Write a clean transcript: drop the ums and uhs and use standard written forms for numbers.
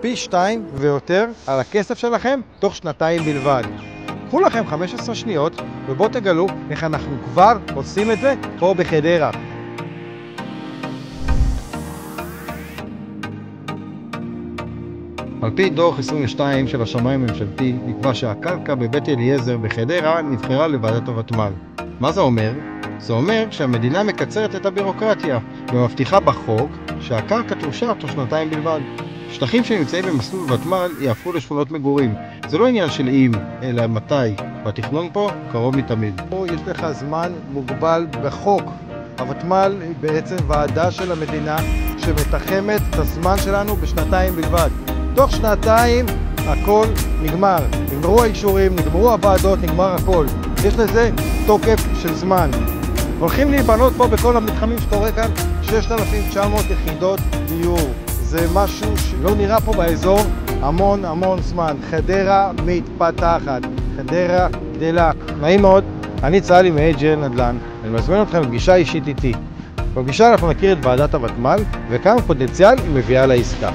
פי 2 ויותר על הכסף שלכם תוך שנתיים בלבד. קחו לכם 15 שניות ובואו תגלו איך אנחנו כבר עושים את זה פה בחדרה. על פי דוח 22 של השמאי הממשלתי נקבע שהקרקע בבית אליעזר בחדרה נבחרה לוועדת הוותמ"ל. מה זה אומר? זה אומר שהמדינה מקצרת את הבירוקרטיה ומבטיחה בחוק שהקרקע תאושר תוך שנתיים בלבד. שטחים שנמצאים במסלול ותמ"ל יהפכו לשכונות מגורים. זה לא עניין של אם, אלא מתי, והתכנון פה קרוב מתמיד. פה יש לך זמן מוגבל בחוק. הוותמ"ל היא בעצם ועדה של המדינה שמתחמת את הזמן שלנו בשנתיים בלבד. תוך שנתיים הכל נגמר. נגמרו האישורים, נגמרו הוועדות, נגמר הכל. יש לזה תוקף של זמן. הולכים להיבנות פה בכל המתחמים שאתה רואה כאן 6,900 יחידות דיור. זה משהו שלא נראה פה באזור המון זמן. חדרה מתפתחת, חדרה גדלה. נעים מאוד, אני צהלי מ-AGL נדל"ן. אני מזמין אתכם לפגישה אישית איתי. בפגישה אנחנו נכיר את ועדת הוותמ"ל וכמה פוטנציאל היא מביאה לעסקה.